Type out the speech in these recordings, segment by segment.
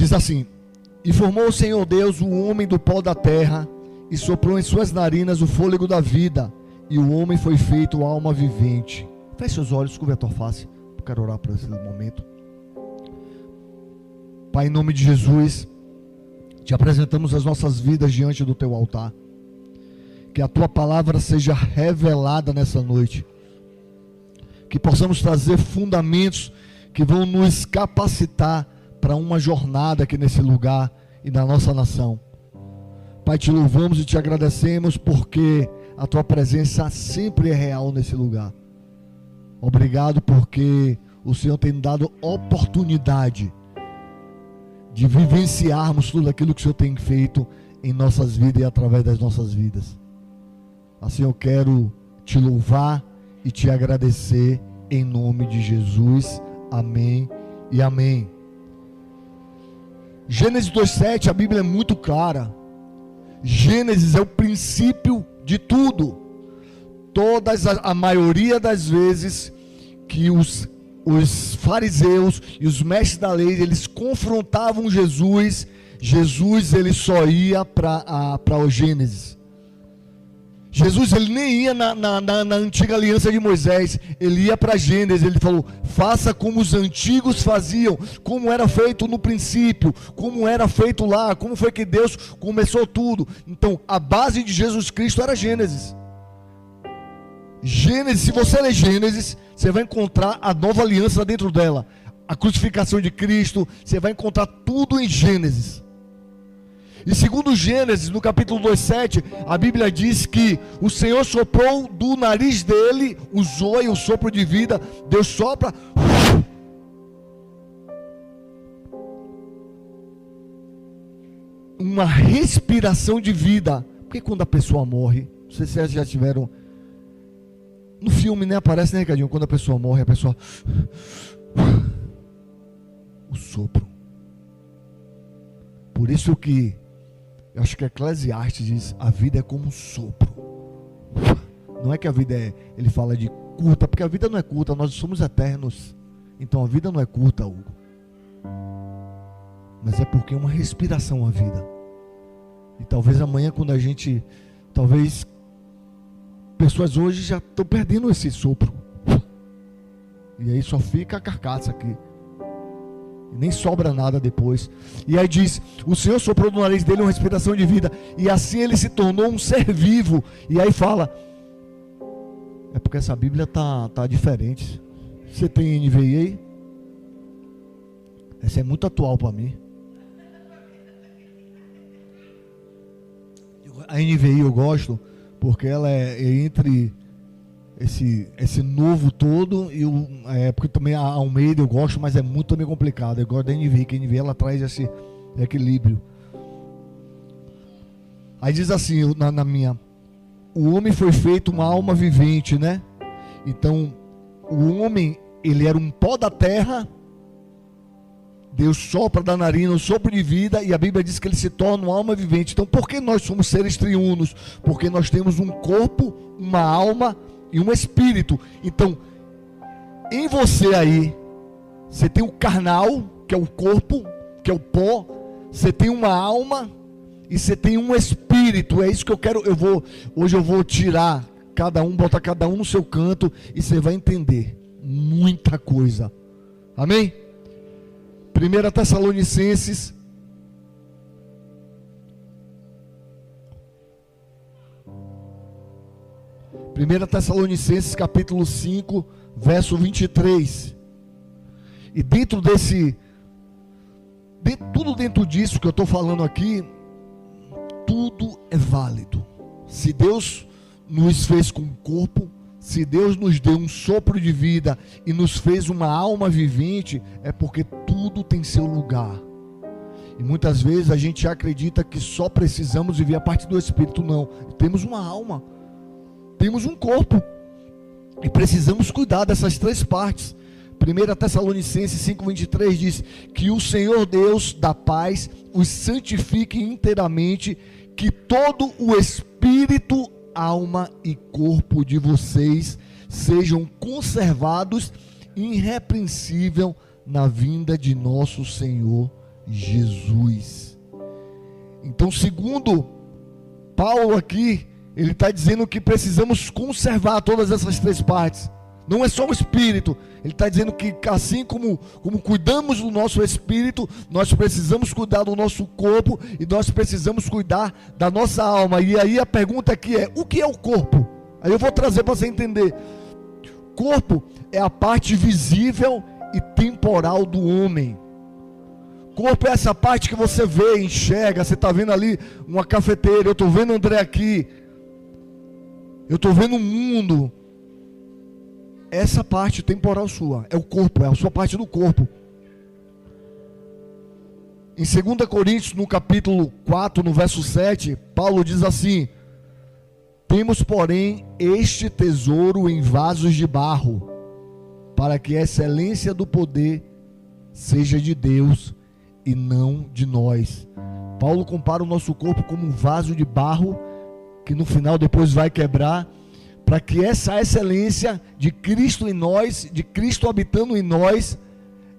Diz assim: e formou o Senhor Deus o homem do pó da terra, e soprou em suas narinas o fôlego da vida, e o homem foi feito alma vivente. Feche seus olhos, curva a tua face. Eu quero orar por esse momento. Pai, em nome de Jesus, te apresentamos as nossas vidas diante do teu altar. Que a tua palavra seja revelada nessa noite. Que possamos trazer fundamentos que vão nos capacitar para uma jornada aqui nesse lugar e na nossa nação. Pai, te louvamos e te agradecemos porque a tua presença sempre é real nesse lugar. Obrigado porque o Senhor tem dado oportunidade de vivenciarmos tudo aquilo que o Senhor tem feito em nossas vidas e através das nossas vidas. Assim eu quero te louvar e te agradecer em nome de Jesus. Amém e amém. Gênesis 2:7, a Bíblia é muito clara. Gênesis é o princípio de tudo. A maioria das vezes que os fariseus e os mestres da lei, eles confrontavam Jesus, ele só ia para o Gênesis. Jesus, ele nem ia na antiga aliança de Moisés, ele ia para Gênesis. Ele falou: faça como os antigos faziam, como era feito no princípio, como era feito lá, como foi que Deus começou tudo. Então a base de Jesus Cristo era Gênesis. Gênesis, se você ler Gênesis, você vai encontrar a nova aliança dentro dela, a crucificação de Cristo, você vai encontrar tudo em Gênesis. E segundo Gênesis, no capítulo 2:7, a Bíblia diz que o Senhor soprou do nariz dele o zoe, o sopro de vida. Deus sopra, uma respiração de vida. Porque quando a pessoa morre, não sei se vocês já tiveram no filme, né? Aparece, né, Ricardinho? Quando a pessoa morre, a pessoa, o sopro. Por isso que eu acho que Eclesiastes diz: a vida é como um sopro. Não é que a vida ele fala de curta, porque a vida não é curta, nós somos eternos. Então a vida não é curta, Hugo. Mas é porque é uma respiração a vida. E talvez amanhã, quando a gente, talvez pessoas hoje já estão perdendo esse sopro. E aí só fica a carcaça aqui. E nem sobra nada depois. E aí diz: o Senhor soprou no nariz dele uma respiração de vida, e assim ele se tornou um ser vivo. E aí fala, é porque essa Bíblia tá diferente. Você tem NVI aí? Essa é muito atual para mim. A NVI eu gosto porque ela é entre esse novo todo e porque também a Almeida eu gosto, mas é muito também complicado. Eu gosto da NVI, que a NVI ela traz esse equilíbrio. Aí diz assim, na minha: o homem foi feito uma alma vivente, né? Então o homem, ele era um pó da terra. Deus sopra da narina o sopro de vida, e a Bíblia diz que ele se torna uma alma vivente. Então por que nós somos seres triunos? Porque nós temos um corpo, uma alma e um espírito. Então em você aí, você tem o carnal, que é o corpo, que é o pó. Você tem uma alma e você tem um espírito. É isso que eu quero. Hoje eu vou tirar cada um, botar cada um no seu canto, e você vai entender muita coisa. Amém? 1 Tessalonicenses capítulo 5, verso 23. E tudo dentro disso que eu estou falando aqui, tudo é válido. Se Deus nos fez com um corpo, se Deus nos deu um sopro de vida e nos fez uma alma vivente, é porque tudo tem seu lugar. E muitas vezes a gente acredita que só precisamos viver a parte do Espírito. Não, temos uma alma, temos um corpo, e precisamos cuidar dessas três partes. 1 Tessalonicenses 5,23 diz que o Senhor Deus da paz os santifique inteiramente, que todo o espírito, alma e corpo de vocês sejam conservados irrepreensível na vinda de nosso Senhor Jesus. Então, segundo Paulo aqui, ele está dizendo que precisamos conservar todas essas três partes. Não é só o espírito. Ele está dizendo que assim como cuidamos do nosso espírito, nós precisamos cuidar do nosso corpo e nós precisamos cuidar da nossa alma. E aí a pergunta aqui é: o que é o corpo? Aí eu vou trazer para você entender. Corpo é a parte visível e temporal do homem. Corpo é essa parte que você vê, enxerga. Você está vendo ali uma cafeteira, eu estou vendo o André aqui, eu estou vendo o mundo. Essa parte temporal sua, é o corpo, é a sua parte do corpo. Em 2 Coríntios, no capítulo 4, no verso 7, Paulo diz assim: temos, porém, este tesouro em vasos de barro, para que a excelência do poder seja de Deus e não de nós. Paulo compara o nosso corpo como um vaso de barro, que no final depois vai quebrar, para que essa excelência de Cristo em nós, de Cristo habitando em nós,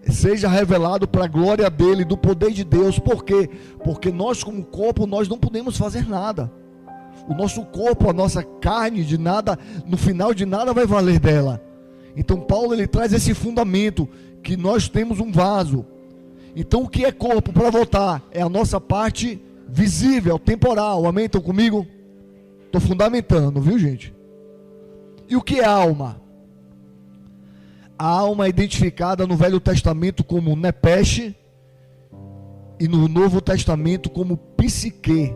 seja revelado para a glória dele, do poder de Deus. Por quê? Porque nós como corpo, nós não podemos fazer nada. O nosso corpo, a nossa carne, de nada, no final de nada vai valer dela. Então Paulo, ele traz esse fundamento, que nós temos um vaso. Então o que é corpo? Para voltar, é a nossa parte visível, temporal. Amém? Estão comigo? Estou fundamentando, viu, gente? E o que é alma? A alma é identificada no Velho Testamento como Nepesh e no Novo Testamento como psique.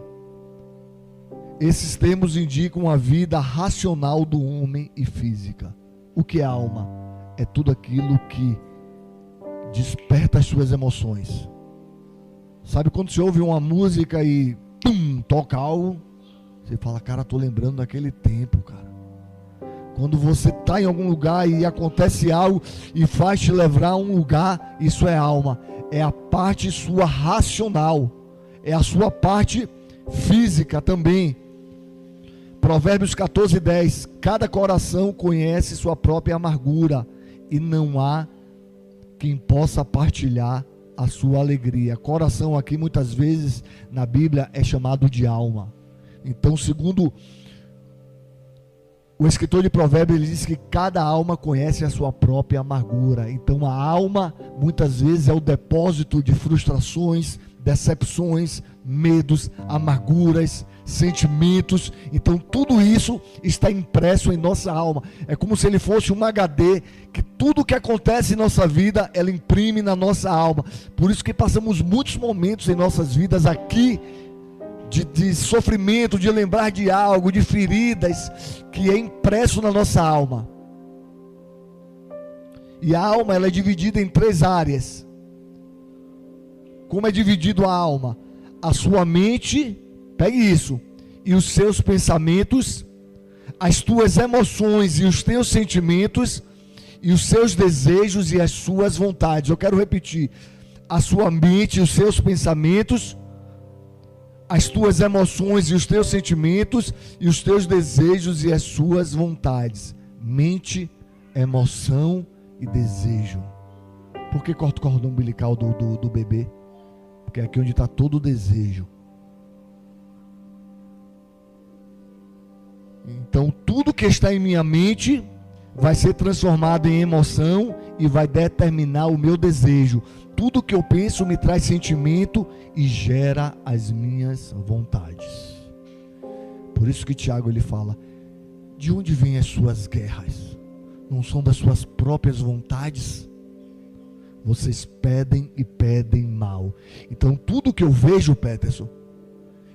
Esses termos indicam a vida racional do homem e física. O que é alma? É tudo aquilo que desperta as suas emoções. Sabe quando você ouve uma música e toca algo? Você fala: cara, estou lembrando daquele tempo, cara. Quando você está em algum lugar e acontece algo e faz te levar a um lugar, isso é alma. É a parte sua racional. É a sua parte física também. Provérbios 14:10. Cada coração conhece sua própria amargura, e não há quem possa partilhar a sua alegria. Coração aqui muitas vezes na Bíblia é chamado de alma. Então, segundo o escritor de Provérbios, ele diz que cada alma conhece a sua própria amargura. Então a alma muitas vezes é o depósito de frustrações, decepções, medos, amarguras, sentimentos. Então tudo isso está impresso em nossa alma. É como se ele fosse um HD, que tudo que acontece em nossa vida, ela imprime na nossa alma. Por isso que passamos muitos momentos em nossas vidas aqui de sofrimento, de lembrar de algo, de feridas, que é impresso na nossa alma. E a alma, ela é dividida em três áreas. Como é dividido a alma? A sua mente, pegue isso, e os seus pensamentos, as tuas emoções e os teus sentimentos, e os seus desejos e as suas vontades. Eu quero repetir: a sua mente e os seus pensamentos, as tuas emoções e os teus sentimentos, e os teus desejos e as suas vontades. Mente, emoção e desejo. Por que corta o cordão umbilical do bebê? Porque é aqui onde está todo o desejo. Então tudo que está em minha mente vai ser transformado em emoção e vai determinar o meu desejo. Tudo que eu penso me traz sentimento e gera as minhas vontades. Por isso que Tiago, ele fala: de onde vêm as suas guerras? Não são das suas próprias vontades? Vocês pedem e pedem mal. Então tudo que eu vejo, Peterson,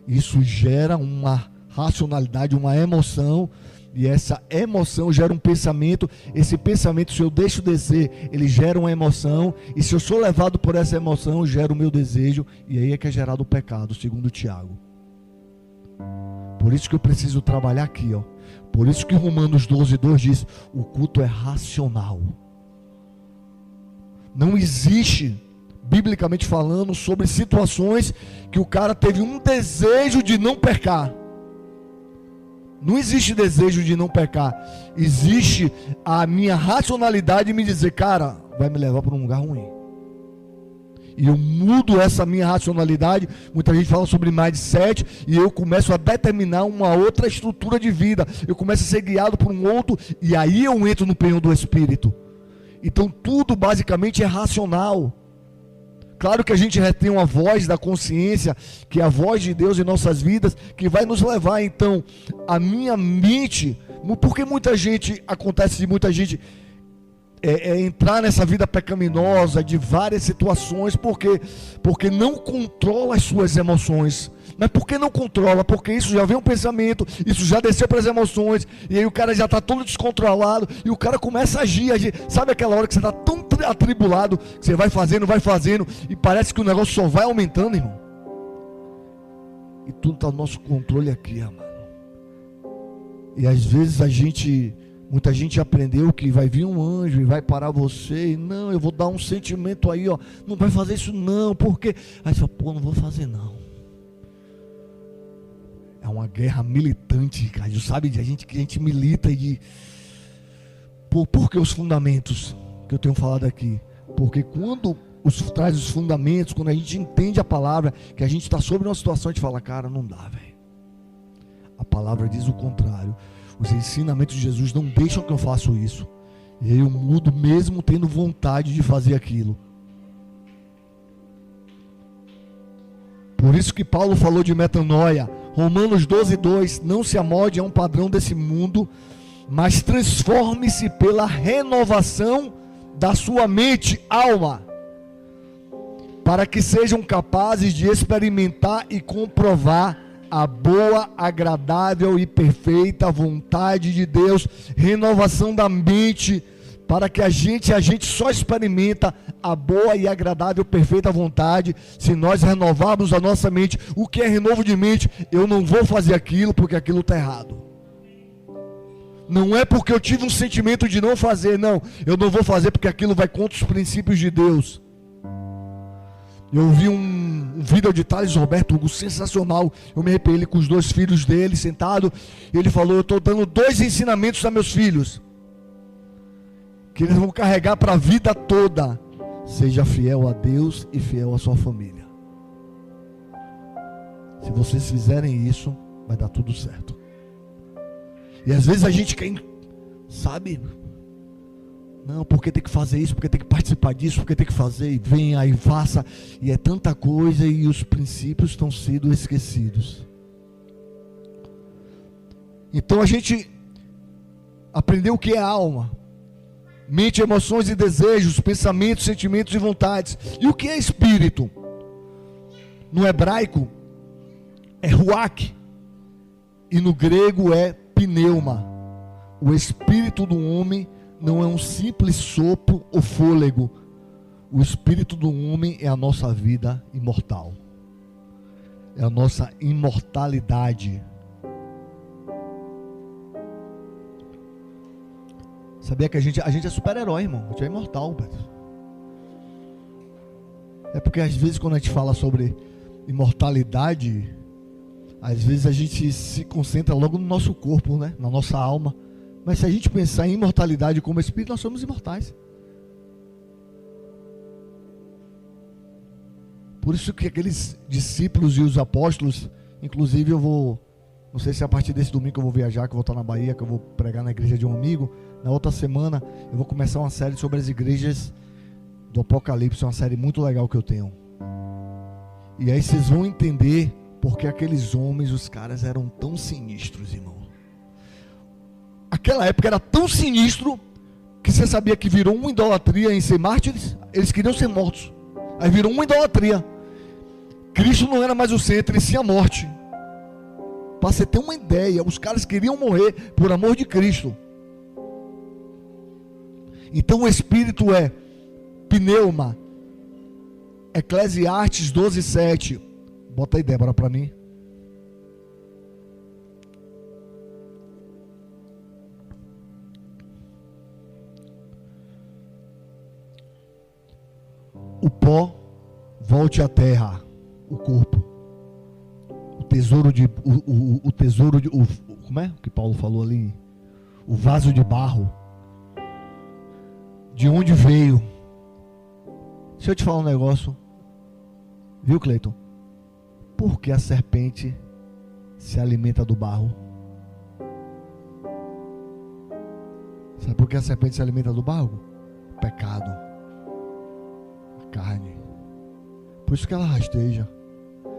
isso gera uma racionalidade, uma emoção. E essa emoção gera um pensamento. Esse pensamento, se eu deixo descer, ele gera uma emoção. E se eu sou levado por essa emoção, gera o meu desejo. E aí é que é gerado o pecado, segundo Tiago. Por isso que eu preciso trabalhar aqui, ó. Por isso que Romanos 12:2 diz: o culto é racional. Não existe, biblicamente falando, sobre situações que o cara teve um desejo de não pecar. Não existe desejo de não pecar. Existe a minha racionalidade de me dizer: cara, vai me levar para um lugar ruim. e eu mudo essa minha racionalidade, muita gente fala sobre mindset, e eu começo a determinar uma outra estrutura de vida, eu começo a ser guiado por um outro, e aí eu entro no penhor do Espírito. Então tudo basicamente é racional. Claro que a gente tem uma voz da consciência, que é a voz de Deus em nossas vidas, que vai nos levar então a minha mente, porque muita gente, acontece de muita gente entrar nessa vida pecaminosa de várias situações, porque não controla as suas emoções. Mas por que não controla? Porque isso já vem um pensamento, isso já desceu para as emoções, e aí o cara já está todo descontrolado, e o cara começa a agir. Sabe aquela hora que você está tão atribulado, que você vai fazendo, e parece que o negócio só vai aumentando, irmão? E tudo está no nosso controle aqui, mano. E às vezes muita gente aprendeu que vai vir um anjo e vai parar você, e não, eu vou dar um sentimento aí, ó, não vai fazer isso não, porque aí você fala, pô, não vou fazer não. É uma guerra militante, cara, sabe, que a gente milita por que os fundamentos que eu tenho falado aqui? Porque quando traz os fundamentos, quando a gente entende a palavra, que a gente está sobre uma situação, a gente fala, cara, não dá, velho. A palavra diz o contrário. Os ensinamentos de Jesus não deixam que eu faça isso. E aí eu mudo mesmo tendo vontade de fazer aquilo. Por isso que Paulo falou de metanoia. Romanos 12:2, não se amolde a um padrão desse mundo, mas transforme-se pela renovação da sua mente, alma, para que sejam capazes de experimentar e comprovar a boa, agradável e perfeita vontade de Deus. Renovação da mente, para que a gente só experimenta a boa e agradável, perfeita vontade, se nós renovarmos a nossa mente. O que é renovo de mente? Eu não vou fazer aquilo porque aquilo está errado. Não é porque eu tive um sentimento de não fazer, não. Eu não vou fazer porque aquilo vai contra os princípios de Deus. Eu vi um vídeo de Thales Roberto Hugo, sensacional. Eu me arrepiei, ele com os 2 filhos dele sentado. Ele falou, eu estou dando 2 ensinamentos a meus filhos, que eles vão carregar para a vida toda. Seja fiel a Deus e fiel à sua família. Se vocês fizerem isso, vai dar tudo certo. E às vezes a gente quer, sabe, não, porque tem que fazer isso, porque tem que participar disso, porque tem que fazer, e vem aí, faça, e é tanta coisa, e os princípios estão sendo esquecidos. Então a gente aprendeu o que é alma, mente, emoções e desejos, pensamentos, sentimentos e vontades. E o que é espírito? No hebraico é ruach, e no grego é pneuma. O espírito do homem não é um simples sopro ou fôlego. O espírito do homem é a nossa vida imortal, é a nossa imortalidade. Sabia que a gente é super-herói, irmão? A gente é imortal, Pedro. É porque às vezes quando a gente fala sobre imortalidade, às vezes a gente se concentra logo no nosso corpo, né? Na nossa alma. Mas se a gente pensar em imortalidade como espírito, nós somos imortais. Por isso que aqueles discípulos e os apóstolos, inclusive eu vou, não sei se é a partir desse domingo que eu vou viajar, que eu vou estar na Bahia, que eu vou pregar na igreja de um amigo. Na outra semana eu vou começar uma série sobre as igrejas do Apocalipse, uma série muito legal que eu tenho. E aí vocês vão entender porque aqueles homens, os caras eram tão sinistros, irmão. Aquela época era tão sinistro que você sabia que virou uma idolatria em ser mártires. Eles queriam ser mortos, aí virou uma idolatria. Cristo não era mais o centro, e sim a morte. Para você ter uma ideia, os caras queriam morrer por amor de Cristo. Então o espírito é pneuma. Eclesiastes 12:7. Bota aí, Débora, para mim. O pó volte à terra, o corpo. O tesouro de como é que Paulo falou ali? O vaso de barro. De onde veio? Deixa eu te falar um negócio. Viu, Cleiton? Por que a serpente se alimenta do barro? Sabe por que a serpente se alimenta do barro? Pecado. Carne. Por isso que ela rasteja.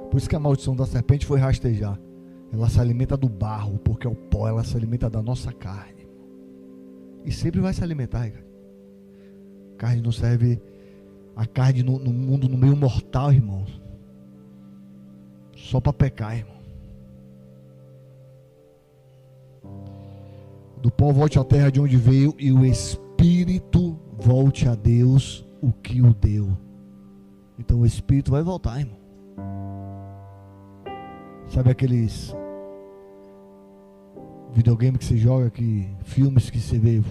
Por isso que a maldição da serpente foi rastejar. Ela se alimenta do barro, porque é o pó. Ela se alimenta da nossa carne. E sempre vai se alimentar, cara. Carne não serve. A carne no mundo, no meio mortal, irmão, só para pecar, irmão. Do pó volte à terra de onde veio, e o espírito volte a Deus o que o deu. Então o espírito vai voltar, irmão. Sabe aqueles videogame que você joga, filmes que você vê,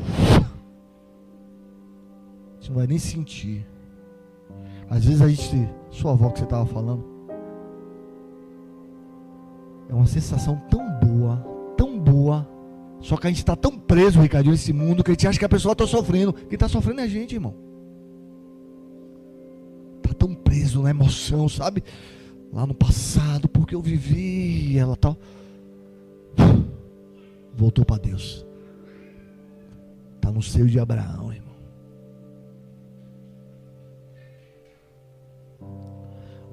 você não vai nem sentir. Às vezes a gente, sua avó que você estava falando, é uma sensação tão boa, só que a gente está tão preso, Ricardinho, nesse mundo, que a gente acha que a pessoa está sofrendo. Quem está sofrendo é a gente, irmão. Está tão preso na emoção, sabe? Lá no passado, porque eu vivi, ela tal. Voltou para Deus. Está no seio de Abraão, irmão.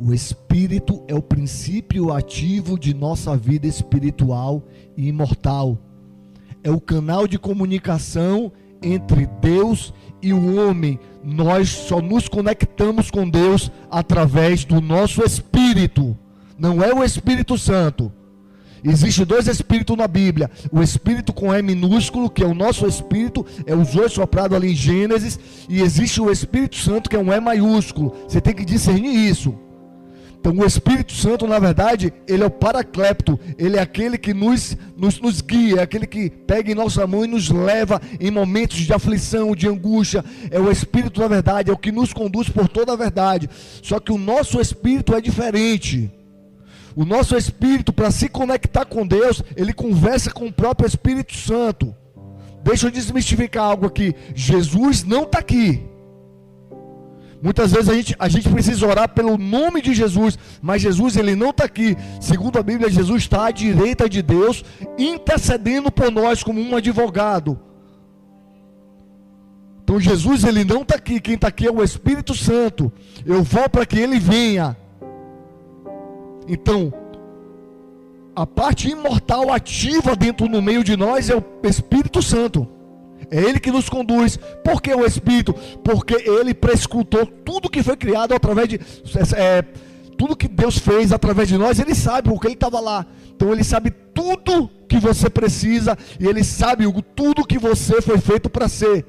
O Espírito é o princípio ativo de nossa vida espiritual e imortal. É o canal de comunicação entre Deus e o homem. Nós só nos conectamos com Deus através do nosso Espírito. Não é o Espírito Santo. Existem dois Espíritos na Bíblia. O Espírito com E minúsculo, que é o nosso Espírito, é o zoe soprado ali em Gênesis. E existe o Espírito Santo, que é um E maiúsculo. Você tem que discernir isso. Então o Espírito Santo, na verdade, ele é o paraclepto. Ele é aquele que nos guia, é aquele que pega em nossa mão e nos leva em momentos de aflição, de angústia. É o Espírito, na verdade, é o que nos conduz por toda a verdade. Só que o nosso Espírito é diferente. O nosso Espírito, para se conectar com Deus, ele conversa com o próprio Espírito Santo. Deixa eu desmistificar algo aqui. Jesus não está aqui. Muitas vezes a gente precisa orar pelo nome de Jesus, mas Jesus ele não está aqui. Segundo a Bíblia, Jesus está à direita de Deus, intercedendo por nós como um advogado. Então Jesus ele não está aqui, quem está aqui é o Espírito Santo. Eu vou para que ele venha. Então, a parte imortal ativa dentro no meio de nós é o Espírito Santo. É ele que nos conduz. Por que o Espírito? Porque ele prescrutou tudo que foi criado através de tudo que Deus fez através de nós. Ele sabe, porque ele estava lá. Então ele sabe tudo que você precisa, e ele sabe tudo que você foi feito para ser.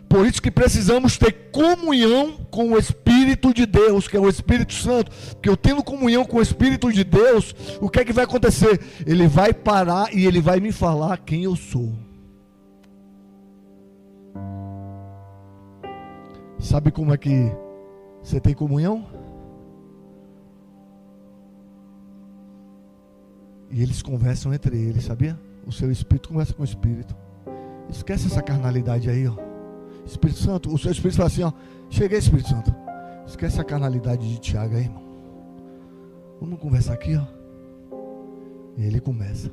Por isso que precisamos ter comunhão com o Espírito de Deus, que é o Espírito Santo. Porque eu tendo comunhão com o Espírito de Deus, o que é que vai acontecer? Ele vai parar e ele vai me falar quem eu sou. Sabe como é que você tem comunhão? E eles conversam entre eles, sabia? O seu Espírito conversa com o Espírito. Esquece essa carnalidade aí, ó. Espírito Santo, o seu Espírito fala assim, ó. Cheguei, Espírito Santo. Esquece a carnalidade de Tiago aí, irmão. Vamos conversar aqui, ó. E ele começa.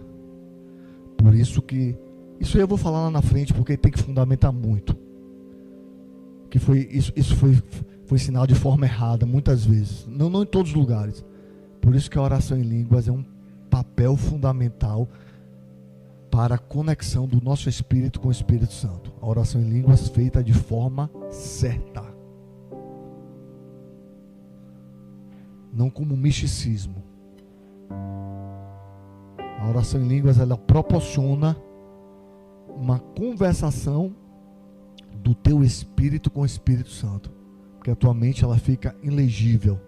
Por isso que isso eu vou falar lá na frente, porque tem que fundamentar muito. Que foi isso foi ensinado de forma errada muitas vezes, não em todos os lugares. Por isso que a oração em línguas é um papel fundamental para a conexão do nosso espírito com o Espírito Santo. A oração em línguas feita de forma certa, não como misticismo. A oração em línguas ela proporciona uma conversação do teu espírito com o Espírito Santo, porque a tua mente ela fica ilegível,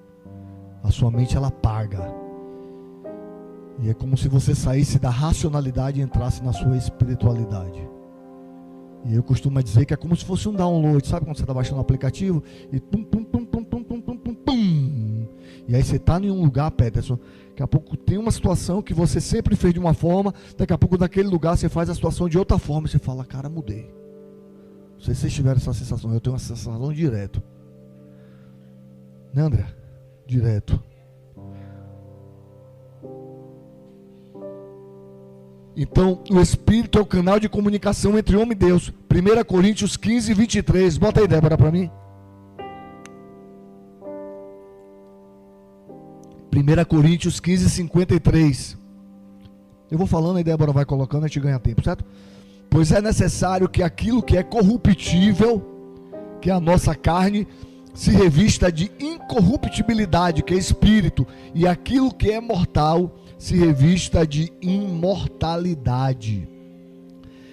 a sua mente ela apaga, e é como se você saísse da racionalidade e entrasse na sua espiritualidade. E eu costumo dizer que é como se fosse um download, sabe quando você está baixando um aplicativo e pum, pum, pum, pum, pum, pum, pum, pum, pum. E aí você está em um lugar, Peterson, daqui a pouco tem uma situação que você sempre fez de uma forma, daqui a pouco naquele lugar você faz a situação de outra forma, e você fala, cara, mudei. Não sei se vocês tiveram essa sensação, eu tenho uma sensação direto. Né, André? direto. Então, o Espírito é o canal de comunicação entre homem e Deus. 1 Coríntios 15, 23. Bota aí, Débora, para mim. 1 Coríntios 15, 53. Eu vou falando, aí Débora vai colocando, a gente ganha tempo, certo? Pois é necessário que aquilo que é corruptível, que é a nossa carne, se revista de incorruptibilidade, que é espírito, e aquilo que é mortal se revista de imortalidade.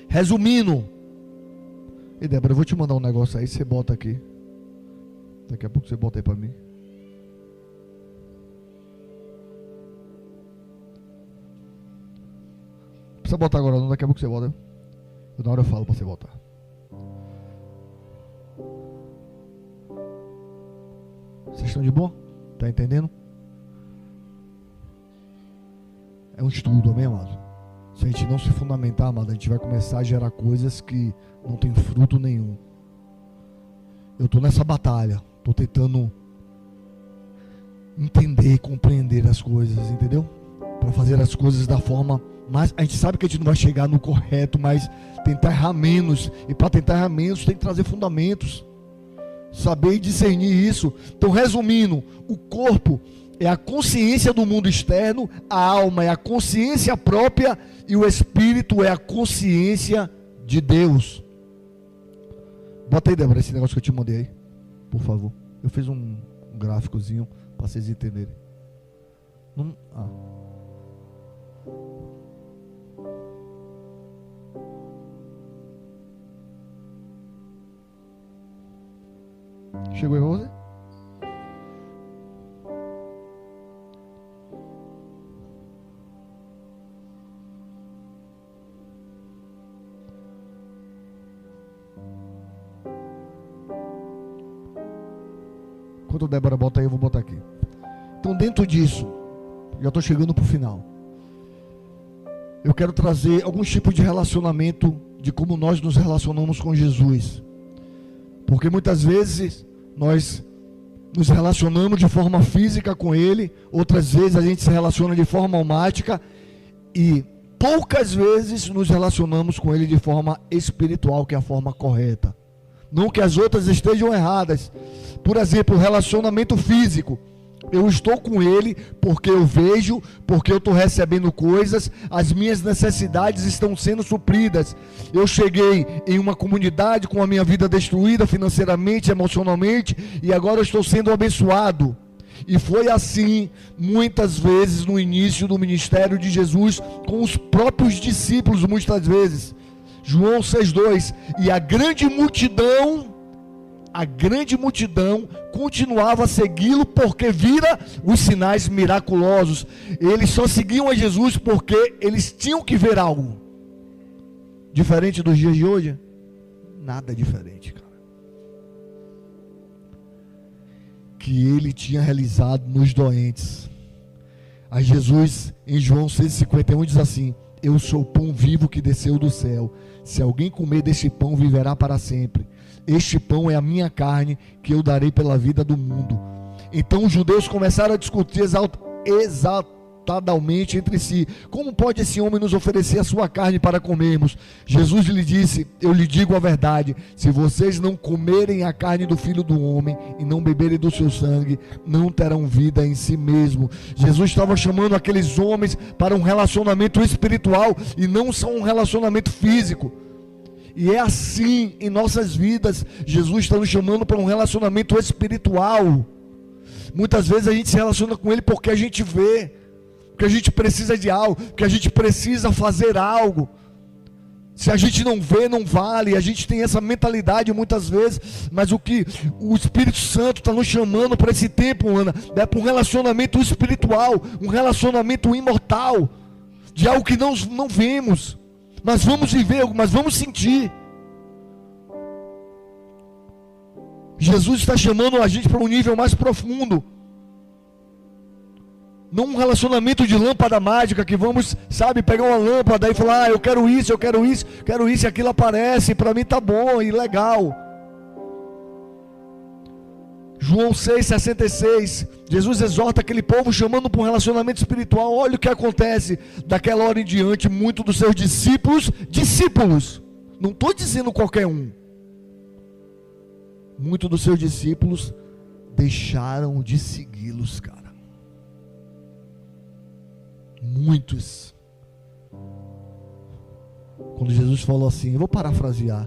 Resumindo, e Débora, eu vou te mandar um negócio aí, você bota aqui. Daqui a pouco você bota aí para mim. Não precisa botar agora não, daqui a pouco você bota. Na hora eu falo para você botar. Vocês estão de boa? Tá entendendo? É um estudo, amém, amado? Se a gente não se fundamentar, amado, a gente vai começar a gerar coisas que não tem fruto nenhum. Eu estou nessa batalha, estou tentando entender, compreender as coisas, entendeu? Para fazer as coisas da forma mais... A gente sabe que a gente não vai chegar no correto, mas tentar errar menos. E para tentar errar menos, tem que trazer fundamentos. Saber discernir isso. Então, resumindo, o corpo é a consciência do mundo externo, a alma é a consciência própria e o espírito é a consciência de Deus. Bota aí, Débora, esse negócio que eu te mandei aí, por favor. Eu fiz um gráficozinho para vocês entenderem. Chegou aí pra você? Enquanto a Débora bota aí, eu vou botar aqui. Então, dentro disso, já estou chegando para o final. Eu quero trazer alguns tipos de relacionamento, de como nós nos relacionamos com Jesus. Porque muitas vezes nós nos relacionamos de forma física com Ele, outras vezes a gente se relaciona de forma almática e poucas vezes nos relacionamos com Ele de forma espiritual, que é a forma correta. Não que as outras estejam erradas. Por exemplo, o relacionamento físico. Eu estou com Ele porque eu vejo, porque eu estou recebendo coisas, as minhas necessidades estão sendo supridas. Eu cheguei em uma comunidade com a minha vida destruída financeiramente, emocionalmente, e agora eu estou sendo abençoado. E foi assim muitas vezes no início do ministério de Jesus com os próprios discípulos, muitas vezes. João 6,2, e a grande multidão continuava a segui-lo porque vira os sinais miraculosos. Eles só seguiam a Jesus porque eles tinham que ver algo. Diferente dos dias de hoje? Nada diferente, cara. Que ele tinha realizado nos doentes. Aí Jesus, em João 6,51, diz assim: eu sou o pão vivo que desceu do céu. Se alguém comer deste pão, viverá para sempre. Este pão é a minha carne, que eu darei pela vida do mundo. Então os judeus começaram a discutir exaltadamente entre si: como pode esse homem nos oferecer a sua carne para comermos? Jesus lhe disse: eu lhe digo a verdade, se vocês não comerem a carne do Filho do Homem e não beberem do seu sangue, não terão vida em si mesmo. Jesus estava chamando aqueles homens para um relacionamento espiritual e não só um relacionamento físico. E é assim em nossas vidas. Jesus está nos chamando para um relacionamento espiritual. Muitas vezes a gente se relaciona com Ele porque a gente vê, porque a gente precisa de algo, porque a gente precisa fazer algo. Se a gente não vê, não vale. A gente tem essa mentalidade muitas vezes. Mas o que o Espírito Santo está nos chamando para esse tempo, Ana, é para um relacionamento espiritual, um relacionamento imortal, de algo que não vemos, mas vamos viver, mas vamos sentir. Jesus está chamando a gente para um nível mais profundo. Não um relacionamento de lâmpada mágica que vamos, pegar uma lâmpada e falar: eu quero isso, e aquilo aparece, para mim tá bom e legal. João 6,66, Jesus exorta aquele povo chamando para um relacionamento espiritual. Olha o que acontece daquela hora em diante. Muitos dos seus discípulos, não estou dizendo qualquer um, muitos dos seus discípulos deixaram de segui-los, cara. Muitos. Quando Jesus falou assim, eu vou parafrasear: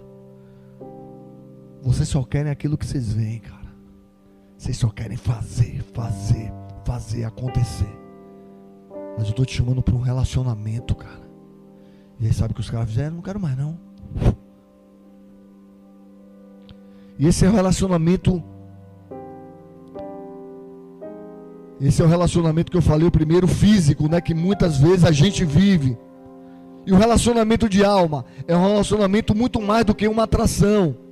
vocês só querem aquilo que vocês veem, cara. Vocês só querem fazer acontecer. Mas eu estou te chamando para um relacionamento, cara. E aí sabe o que os caras fizeram? Não quero mais não. E esse é o relacionamento. Esse é o relacionamento que eu falei, o primeiro físico, né? Que muitas vezes a gente vive. E o relacionamento de alma é um relacionamento muito mais do que uma atração.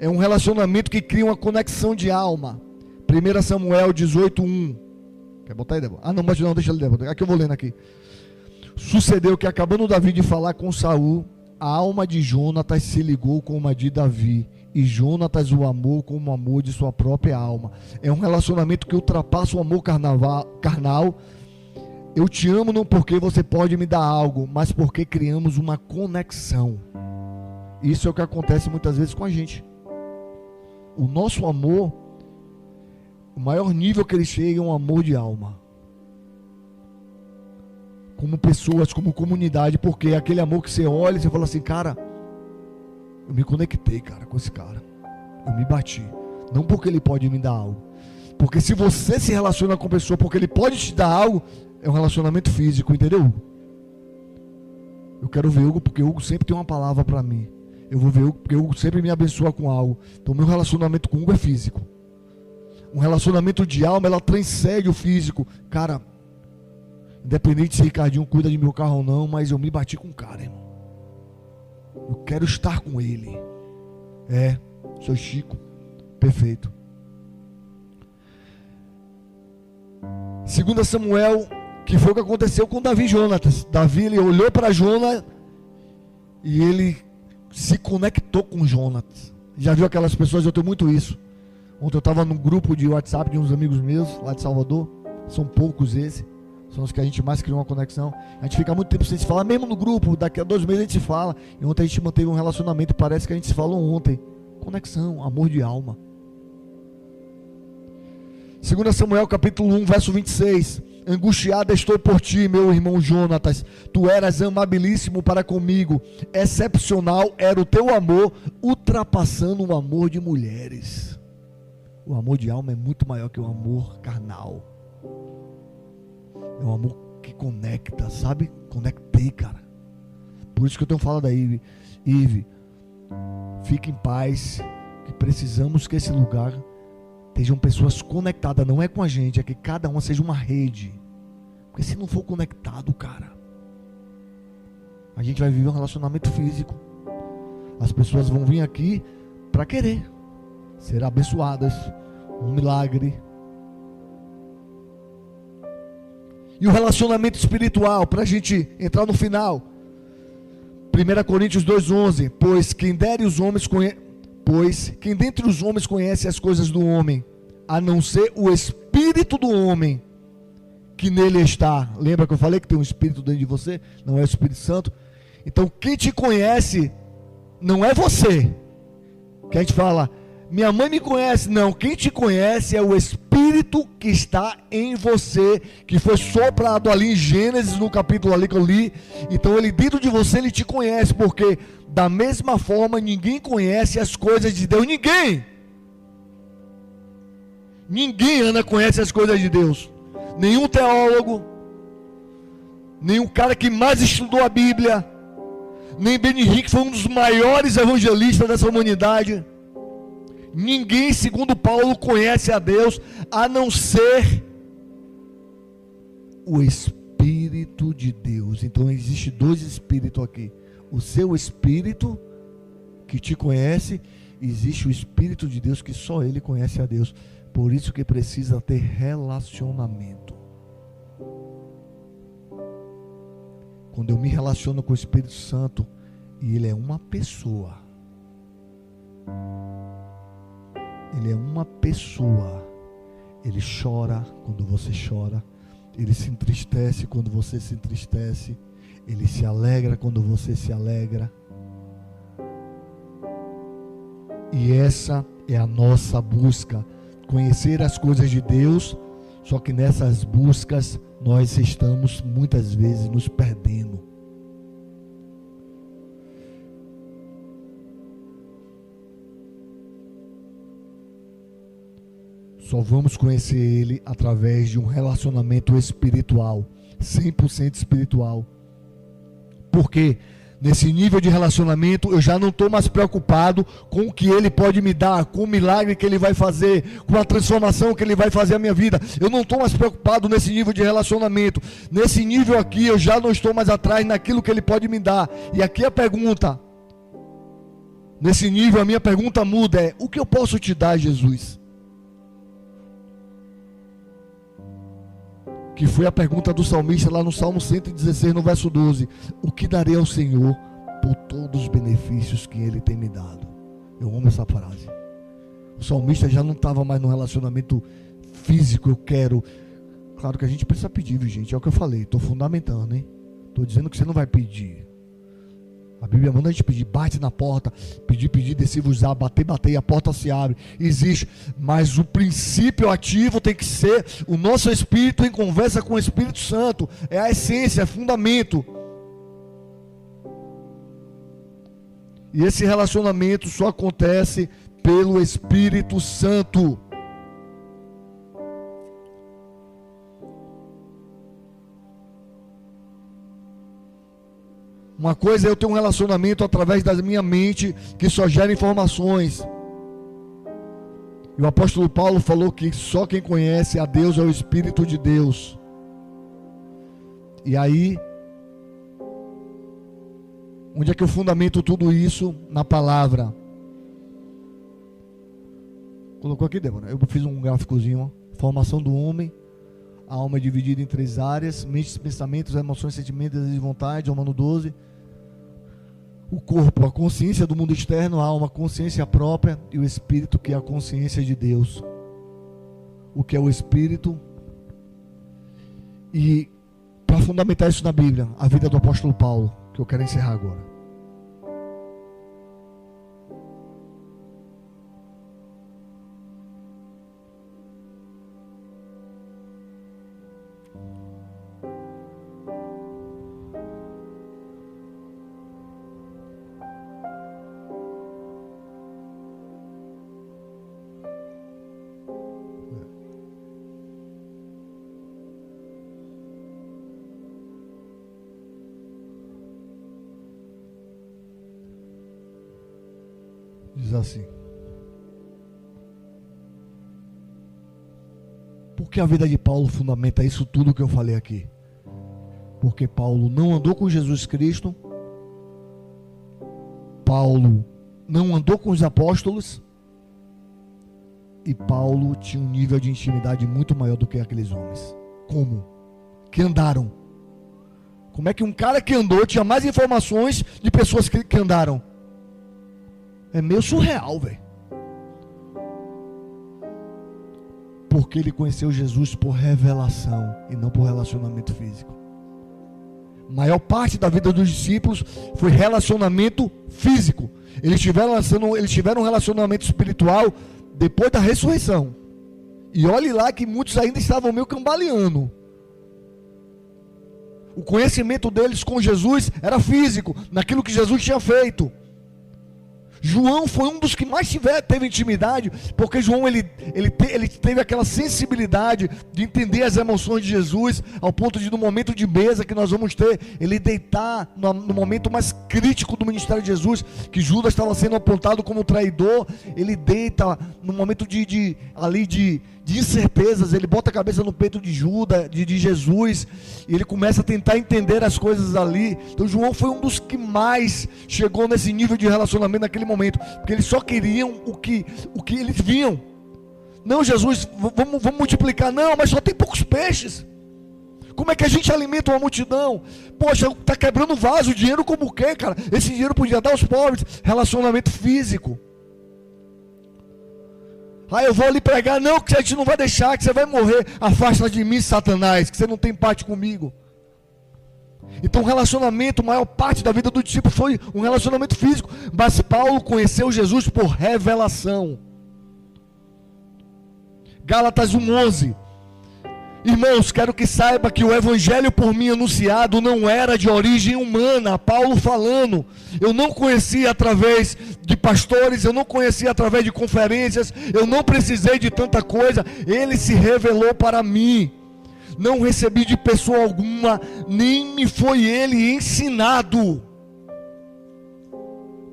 É um relacionamento que cria uma conexão de alma. 1 Samuel 18:1. Quer botar aí, Débora? Ah, não, mas não, deixa ele, Débora. Aqui eu vou lendo aqui. Sucedeu que, acabando Davi de falar com Saul, a alma de Jonatas se ligou com uma de Davi, e Jonatas o amou como o amor de sua própria alma. É um relacionamento que ultrapassa o amor carnal. Eu te amo não porque você pode me dar algo, mas porque criamos uma conexão. Isso é o que acontece muitas vezes com a gente. O nosso amor, o maior nível que ele chega é um amor de alma. Como pessoas, como comunidade, porque é aquele amor que você olha e você fala assim, cara, eu me conectei, cara, com esse cara. Eu me bati. Não porque ele pode me dar algo. Porque se você se relaciona com a pessoa porque ele pode te dar algo, é um relacionamento físico, entendeu, Hugo? Eu quero ver Hugo porque Hugo sempre tem uma palavra para mim. Eu vou ver Hugo porque Hugo sempre me abençoa com algo. Então meu relacionamento com Hugo é físico. Um relacionamento de alma, ela transcende o físico. Cara, independente se Ricardinho cuida de meu carro ou não, mas eu me bati com o cara, irmão. Eu quero estar com ele. Seu Chico, perfeito. 2 Samuel, que foi o que aconteceu com Davi e Jonatas. Davi, ele olhou para Jonas e ele se conectou com Jonatas. Já viu aquelas pessoas? Eu tenho muito isso. Ontem eu estava num grupo de WhatsApp de uns amigos meus lá de Salvador. São poucos esses. São os que a gente mais cria uma conexão. A gente fica muito tempo sem se falar, mesmo no grupo. Daqui a 2 meses a gente se fala. E ontem a gente manteve um relacionamento e parece que a gente se falou ontem. Conexão, amor de alma. 2 Samuel capítulo 1, verso 26. Angustiada estou por ti, meu irmão Jonatas. Tu eras amabilíssimo para comigo. Excepcional era o teu amor, ultrapassando o amor de mulheres. O amor de alma é muito maior que o amor carnal. É um amor que conecta, sabe? Conectei, cara. Por isso que eu tenho falado aí, Ive, fique em paz, que precisamos que esse lugar estejam pessoas conectadas, não é com a gente, é que cada uma seja uma rede. Porque se não for conectado, cara, a gente vai viver um relacionamento físico. As pessoas vão vir aqui para querer ser abençoadas, um milagre. E o relacionamento espiritual, para a gente entrar no final, 1 Coríntios 2,11, pois quem dentre os homens conhece as coisas do homem, a não ser o espírito do homem que nele está. Lembra que eu falei que tem um espírito dentro de você? Não é o Espírito Santo? Então quem te conhece não é você. Que a gente fala, minha mãe me conhece. Não, quem te conhece é o Espírito que está em você, que foi soprado ali em Gênesis, no capítulo ali que eu li. Então ele dentro de você, ele te conhece, porque da mesma forma ninguém conhece as coisas de Deus. Ninguém, Ana, conhece as coisas de Deus. Nenhum teólogo, nenhum cara que mais estudou a Bíblia, nem Ben Henrique, foi um dos maiores evangelistas dessa humanidade. Ninguém, segundo Paulo, conhece a Deus, a não ser o Espírito de Deus. Então existe 2 espíritos aqui. O seu Espírito, que te conhece, e existe o Espírito de Deus, que só Ele conhece a Deus. Por isso que precisa ter relacionamento. Quando eu me relaciono com o Espírito Santo, e Ele é uma pessoa, Ele é uma pessoa. Ele chora quando você chora. Ele se entristece quando você se entristece. Ele se alegra quando você se alegra. E essa é a nossa busca. Conhecer as coisas de Deus. Só que nessas buscas nós estamos muitas vezes nos perdendo. Só vamos conhecer Ele através de um relacionamento espiritual, 100% espiritual. Porque nesse nível de relacionamento eu já não estou mais preocupado com o que Ele pode me dar, com o milagre que Ele vai fazer, com a transformação que Ele vai fazer na minha vida. Eu não estou mais preocupado nesse nível de relacionamento. Nesse nível aqui eu já não estou mais atrás naquilo que Ele pode me dar. E aqui a pergunta, nesse nível a minha pergunta muda, é: o que eu posso te dar, Jesus? Que foi a pergunta do salmista lá no Salmo 116, no verso 12. O que darei ao Senhor por todos os benefícios que Ele tem me dado? Eu amo essa frase. O salmista já não estava mais no relacionamento físico. Eu quero. Claro que a gente precisa pedir, viu, gente? É o que eu falei, estou fundamentando, hein? Estou dizendo que você não vai pedir. A Bíblia manda a gente pedir: bate na porta, pedir, descer-vos-á, bater, e a porta se abre. Existe, mas o princípio ativo tem que ser o nosso espírito em conversa com o Espírito Santo. É a essência, é fundamento. E esse relacionamento só acontece pelo Espírito Santo. Uma coisa é eu ter um relacionamento através da minha mente, que só gera informações. E o apóstolo Paulo falou que só quem conhece a Deus é o Espírito de Deus. E aí, onde é que eu fundamento tudo isso? Na palavra. Colocou aqui, Débora? Eu fiz um gráficozinho, ó. Formação do homem. A alma é dividida em 3 áreas: mente, pensamentos, emoções, sentimentos, desejos e vontade. Romano 12. O corpo, a consciência do mundo externo, a alma, a consciência própria, e o espírito, que é a consciência de Deus. O que é o espírito? E para fundamentar isso na Bíblia, a vida do apóstolo Paulo, que eu quero encerrar agora. Diz assim: por que a vida de Paulo fundamenta isso tudo que eu falei aqui? Porque Paulo não andou com Jesus Cristo, Paulo não andou com os apóstolos, e Paulo tinha um nível de intimidade muito maior do que aqueles homens. Como? Que andaram. Como é que um cara que andou tinha mais informações de pessoas que andaram? É meio surreal, velho. Porque ele conheceu Jesus por revelação e não por relacionamento físico. A maior parte da vida dos discípulos foi relacionamento físico. Eles tiveram um relacionamento espiritual depois da ressurreição. E olhe lá que muitos ainda estavam meio cambaleando. O conhecimento deles com Jesus era físico, naquilo que Jesus tinha feito. João foi um dos que mais teve intimidade, porque João ele teve aquela sensibilidade de entender as emoções de Jesus, ao ponto de, no momento de mesa que nós vamos ter, ele deitar no momento mais crítico do ministério de Jesus, que Judas estava sendo apontado como traidor, ele deita no momento de incertezas, ele bota a cabeça no peito de Judas, de Jesus, e ele começa a tentar entender as coisas ali. Então João foi um dos que mais chegou nesse nível de relacionamento naquele momento, porque eles só queriam o que eles viam. Não, Jesus, vamos multiplicar. Não, mas só tem poucos peixes. Como é que a gente alimenta uma multidão? Poxa, está quebrando vaso, dinheiro como o quê, cara? Esse dinheiro podia dar aos pobres. Relacionamento físico. Ah, eu vou lhe pregar. Não, que a gente não vai deixar, que você vai morrer. Afasta de mim, Satanás, que você não tem parte comigo. Então o relacionamento, a maior parte da vida do discípulo foi um relacionamento físico. Mas Paulo conheceu Jesus por revelação. Gálatas 1:11. Irmãos, quero que saiba que o evangelho por mim anunciado não era de origem humana. Paulo falando, eu não conhecia através de pastores, eu não conhecia através de conferências, eu não precisei de tanta coisa, ele se revelou para mim. Não recebi de pessoa alguma, nem me foi ele ensinado.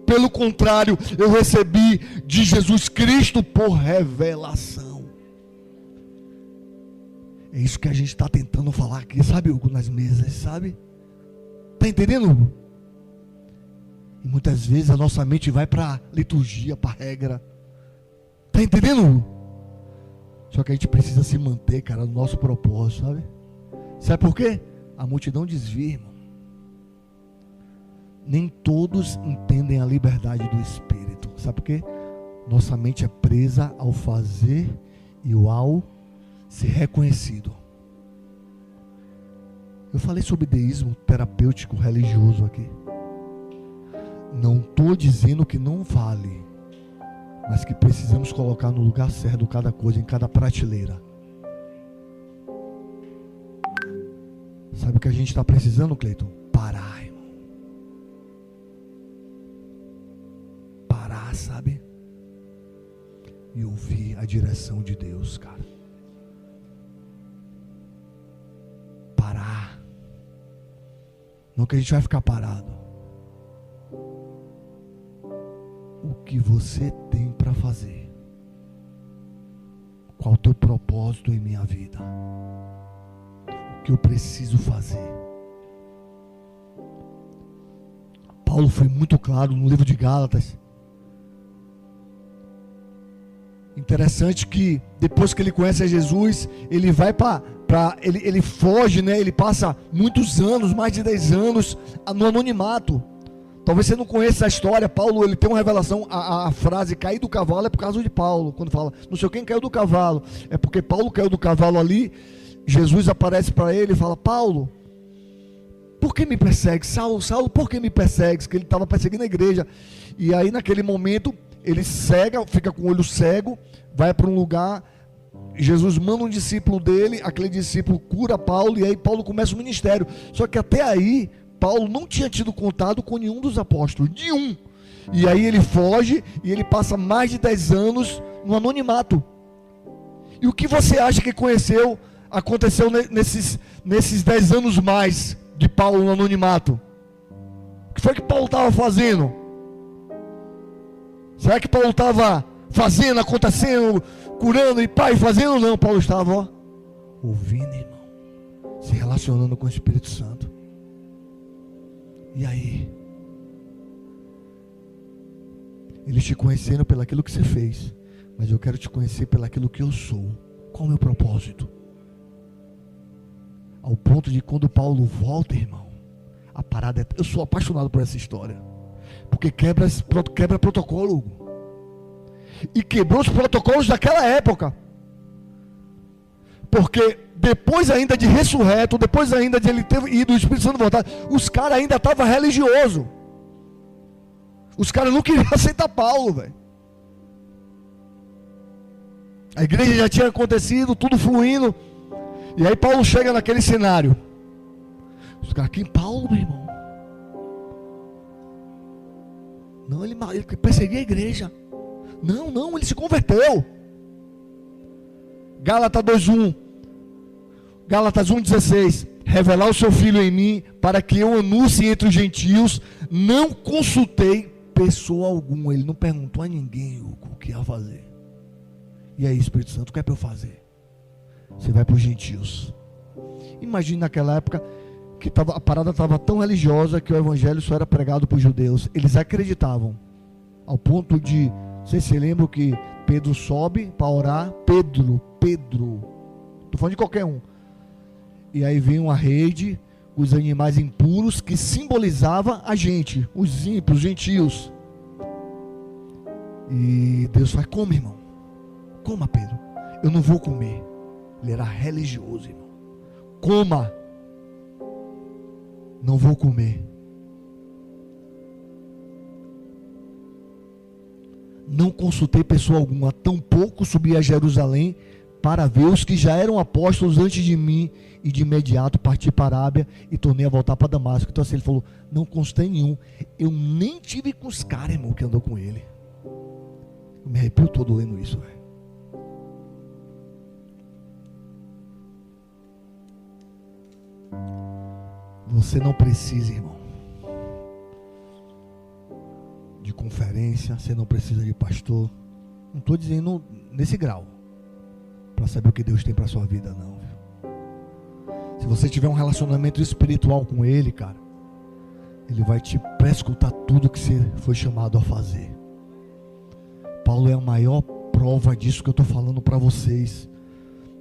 Pelo contrário, eu recebi de Jesus Cristo por revelação. É isso que a gente está tentando falar aqui, sabe, Hugo, nas mesas, sabe? Está entendendo, Hugo? E muitas vezes a nossa mente vai para a liturgia, para a regra. Está entendendo, Hugo? Só que a gente precisa se manter, cara, no nosso propósito, sabe? Sabe por quê? A multidão desvia, irmão. Nem todos entendem a liberdade do Espírito. Sabe por quê? Nossa mente é presa ao fazer e ao ser reconhecido. Eu falei sobre deísmo terapêutico religioso aqui. Não estou dizendo que não vale, mas que precisamos colocar no lugar certo cada coisa, em cada prateleira. Sabe o que a gente está precisando, Cleiton? Parar, irmão. Parar, sabe? E ouvir a direção de Deus, cara. Parar. Não que a gente vai ficar parado. O que você tem para fazer? Qual o teu propósito em minha vida? O que eu preciso fazer? Paulo foi muito claro no livro de Gálatas. Interessante que depois que ele conhece a Jesus, ele vai ele foge, né? Ele passa muitos anos, mais de 10 anos no anonimato. Talvez você não conheça a história. Paulo, ele tem uma revelação, a frase cair do cavalo é por causa de Paulo. Quando fala, não sei quem caiu do cavalo, é porque Paulo caiu do cavalo ali. Jesus aparece para ele e fala, Paulo, por que me persegue? Saulo, por que me persegues? Que ele estava perseguindo a igreja. E aí naquele momento, ele cega, fica com o olho cego, vai para um lugar, Jesus manda um discípulo dele, aquele discípulo cura Paulo, e aí Paulo começa o ministério. Só que até aí, Paulo não tinha tido contato com nenhum dos apóstolos, nenhum. E aí ele foge, e ele passa mais de 10 anos no anonimato. E o que você acha que aconteceu nesses 10 anos mais de Paulo no anonimato? O que foi que Paulo estava fazendo? Será que Paulo estava fazendo, acontecendo, curando e fazendo? Não, Paulo estava ouvindo, irmão, se relacionando com o Espírito Santo. E aí? Eles te conheceram pelaquilo que você fez, mas eu quero te conhecer pelaquilo que eu sou. Qual o meu propósito? Ao ponto de quando Paulo volta, irmão, a parada eu sou apaixonado por essa história, porque quebra protocolo, e quebrou os protocolos daquela época, porque depois ainda de ressurreto, depois ainda de ele ter ido, o Espírito Santo voltar, os caras ainda estavam religiosos, os caras não queriam aceitar Paulo, velho. A igreja já tinha acontecido, tudo fluindo, e aí Paulo chega naquele cenário, os caras, quem Paulo, meu irmão? Não, ele perseguia a igreja. Não, ele se converteu. Gálatas 2:1. Gálatas 1:16. Revelar o seu filho em mim, para que eu anuncie entre os gentios. Não consultei pessoa alguma. Ele não perguntou a ninguém o que ia fazer. E aí, Espírito Santo, o que é para eu fazer? Você vai para os gentios. Imagine naquela época que a parada estava tão religiosa que o evangelho só era pregado para os judeus. Eles acreditavam, ao ponto de, vocês se lembram que Pedro sobe para orar? Pedro, estou falando de qualquer um. E aí vem uma rede, os animais impuros, que simbolizava a gente, os ímpios, os gentios. E Deus fala, como, irmão? Coma, Pedro. Eu não vou comer. Ele era religioso, irmão. Coma. Não vou comer. Não consultei pessoa alguma, tampouco subi a Jerusalém para ver os que já eram apóstolos antes de mim, e de imediato parti para a Arábia e tornei a voltar para Damasco. Então assim, ele falou, não consultei nenhum. Eu nem tive com os caras, irmão, que andou com ele. Eu me arrepio todo lendo isso, velho. Você não precisa, irmão, de conferência, você não precisa de pastor. Não estou dizendo nesse grau, para saber o que Deus tem para a sua vida, não. Se você tiver um relacionamento espiritual com Ele, cara, Ele vai te prescrutar tudo que você foi chamado a fazer. Paulo é a maior prova disso que eu estou falando para vocês.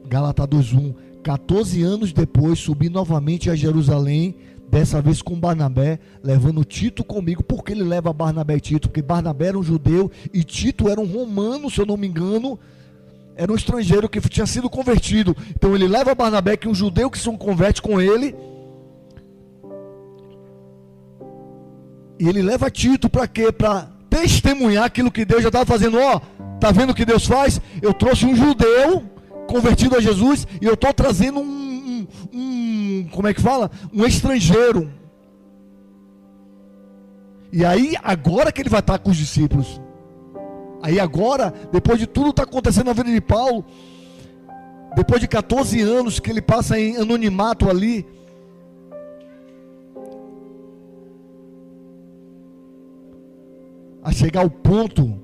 Gálatas 2:1. 14 anos depois, subi novamente a Jerusalém, dessa vez com Barnabé, levando Tito comigo. Por que ele leva Barnabé e Tito? Porque Barnabé era um judeu e Tito era um romano, se eu não me engano. Era um estrangeiro que tinha sido convertido. Então ele leva Barnabé, que é um judeu que se converte com ele. E ele leva Tito para quê? Para testemunhar aquilo que Deus já estava fazendo. Ó, tá vendo o que Deus faz? Eu trouxe um judeu convertido a Jesus e eu estou trazendo como é que fala? Um estrangeiro. E aí, agora que ele vai estar com os discípulos. Aí agora, depois de tudo está acontecendo na vida de Paulo, depois de 14 anos que ele passa em anonimato ali, a chegar ao ponto,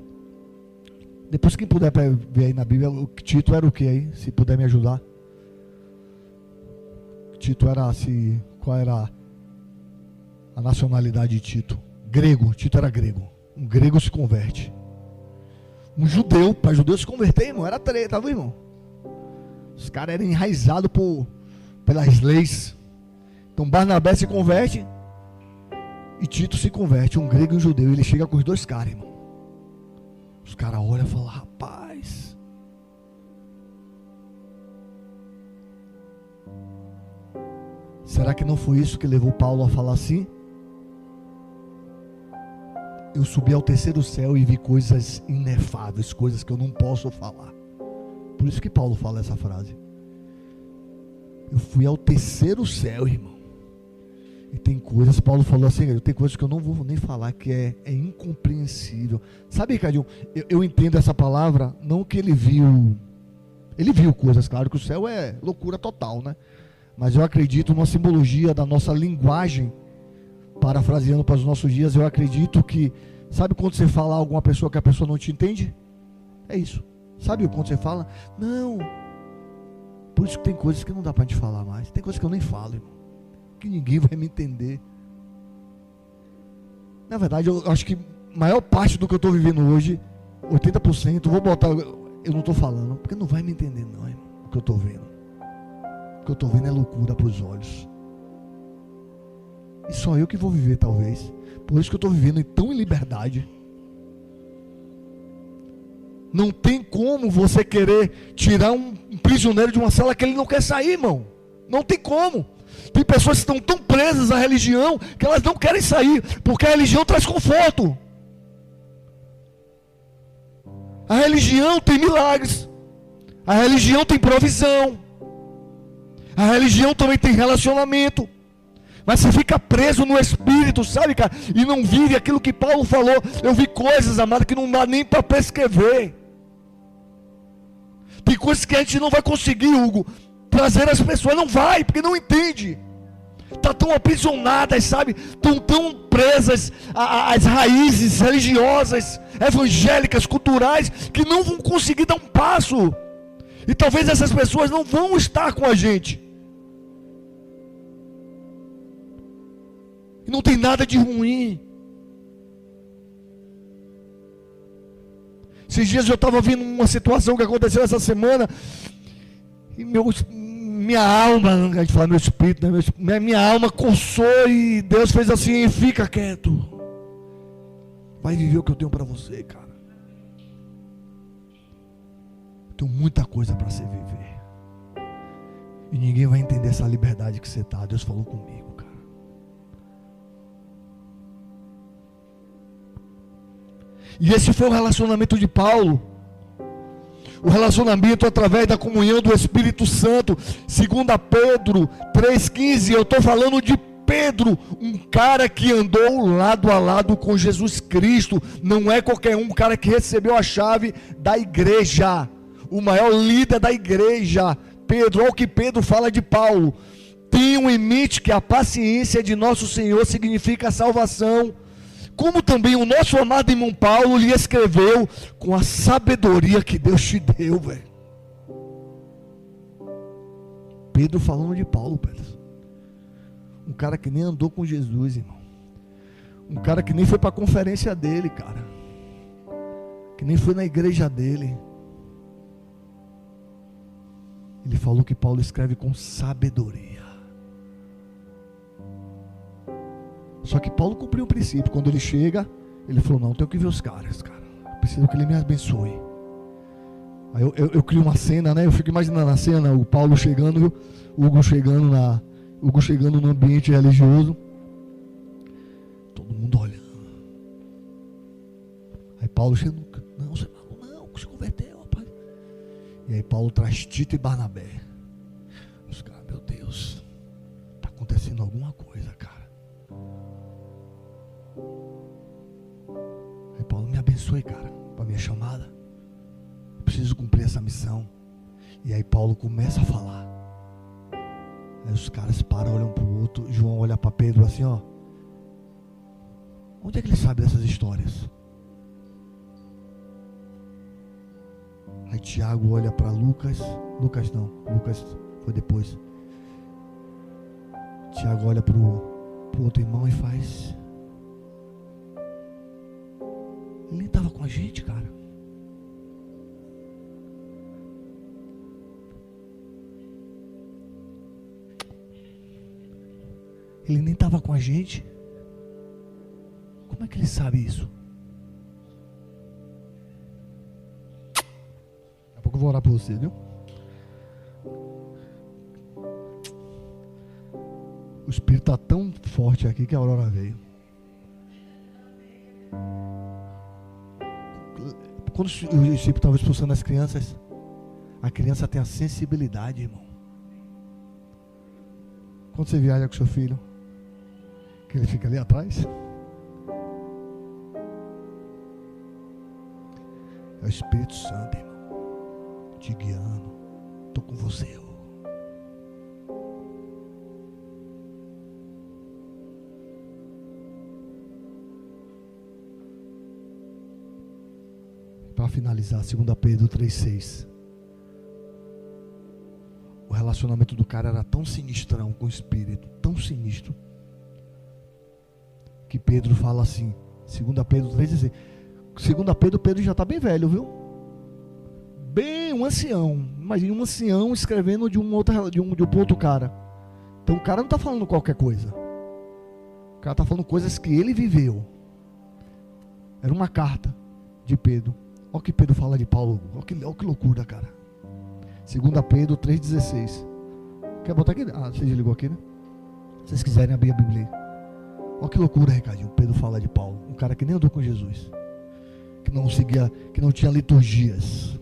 depois quem puder ver aí na Bíblia, o Tito era o que aí? Se puder me ajudar. Tito era, qual era a nacionalidade de Tito? Grego, Tito era grego. Um grego se converte. Um judeu, para judeu se converter, irmão, era treta, viu, irmão? Os caras eram enraizados pelas leis. Então Barnabé se converte e Tito se converte, um grego e um judeu. Ele chega com os dois caras, irmão. Os caras olham e falam, rapaz, será que não foi isso que levou Paulo a falar assim? Eu subi ao terceiro céu e vi coisas inefáveis, coisas que eu não posso falar. Por isso que Paulo fala essa frase. Eu fui ao terceiro céu, irmão. E tem coisas, Paulo falou assim, tem coisas que eu não vou nem falar, que é incompreensível. Sabe, Ricardinho, eu entendo essa palavra, não que ele viu coisas, claro que o céu é loucura total, né? Mas eu acredito numa simbologia da nossa linguagem, parafraseando para os nossos dias, eu acredito que, sabe quando você fala a alguma pessoa que a pessoa não te entende? É isso. Sabe quando você fala? Não. Por isso que tem coisas que não dá para a gente falar mais. Tem coisas que eu nem falo, irmão, que ninguém vai me entender. Na verdade, eu acho que a maior parte do que eu estou vivendo hoje, 80%, vou botar, eu não estou falando, porque não vai me entender não, irmão, o que eu estou vendo. O que eu estou vendo é loucura para os olhos. E só eu que vou viver, talvez. Por isso que eu estou vivendo tão em liberdade. Não tem como você querer tirar um prisioneiro de uma cela que ele não quer sair, irmão. Não tem como. Tem pessoas que estão tão presas à religião que elas não querem sair, porque a religião traz conforto. A religião tem milagres. A religião tem provisão. A religião também tem relacionamento. Mas você fica preso no espírito, sabe, cara? E não vive aquilo que Paulo falou. Eu vi coisas, amado, que não dá nem para prescrever. Tem coisas que a gente não vai conseguir, Hugo, trazer as pessoas. Não vai, porque não entende. Está tão aprisionadas, sabe? Estão tão presas às raízes religiosas, evangélicas, culturais, que não vão conseguir dar um passo. E talvez essas pessoas não vão estar com a gente. E não tem nada de ruim. Esses dias eu estava vendo uma situação que aconteceu essa semana. E minha alma, a gente fala meu espírito, né? Minha alma coçou e Deus fez assim, fica quieto. Vai viver o que eu tenho para você, cara. Tenho muita coisa para você viver. E ninguém vai entender essa liberdade que você está. Deus falou comigo, cara. E esse foi o relacionamento de Paulo. O relacionamento através da comunhão do Espírito Santo. 2 Pedro 3,15. Eu estou falando de Pedro, um cara que andou lado a lado com Jesus Cristo. Não é qualquer um cara que recebeu a chave da igreja. O maior líder da igreja, Pedro. Olha o que Pedro fala de Paulo: tenham em mente que a paciência de nosso Senhor significa a salvação, como também o nosso amado irmão Paulo lhe escreveu com a sabedoria que Deus te deu, velho. Pedro falando de Paulo, Pedro. Um cara que nem andou com Jesus, irmão. Um cara que nem foi para a conferência dele, cara. Que nem foi na igreja dele. Ele falou que Paulo escreve com sabedoria. Só que Paulo cumpriu o princípio. Quando ele chega, ele falou: não, tenho que ver os caras, cara. Preciso que ele me abençoe. Aí eu crio uma cena, né? Eu fico imaginando a cena, o Paulo chegando, viu? Hugo chegando no ambiente religioso. Todo mundo olhando. Aí Paulo chega: não, você não, se converteu, rapaz. E aí Paulo traz Tito e Barnabé. Os caras: meu Deus, está acontecendo alguma coisa, cara. Aí Paulo: me abençoe, cara, para minha chamada. Eu preciso cumprir essa missão. E aí Paulo começa a falar. Aí os caras param, olham para o outro. João olha para Pedro assim, ó: onde é que ele sabe dessas histórias? Aí Tiago olha para Lucas foi depois. Tiago olha para o outro irmão e faz: ele nem estava com a gente, cara. Ele nem estava com a gente. Como é que ele sabe isso? Daqui a pouco eu vou orar por você, viu? O Espírito está tão forte aqui que a Aurora veio. Quando o discípulo estava expulsando as crianças, a criança tem a sensibilidade, irmão. Quando você viaja com seu filho, que ele fica ali atrás, é o Espírito Santo, irmão, te guiando. Estou com você, Hugo. Para finalizar, 2 Pedro 3,6. O relacionamento do cara era tão sinistrão com o Espírito, tão sinistro, que Pedro fala assim, 2 Pedro 3,16. 2 Pedro, Pedro já está bem velho, viu? Bem um ancião. Imagina um ancião escrevendo de um outro cara. Então o cara não está falando qualquer coisa. O cara está falando coisas que ele viveu. Era uma carta de Pedro. Olha o que Pedro fala de Paulo. Olha que loucura, cara. 2 Pedro 3,16. Quer botar aqui? Ah, você já ligou aqui, né? Se vocês quiserem abrir a Bíblia. Olha que loucura, Ricardinho. Pedro fala de Paulo. Um cara que nem andou com Jesus. Que não seguia, que não tinha liturgias.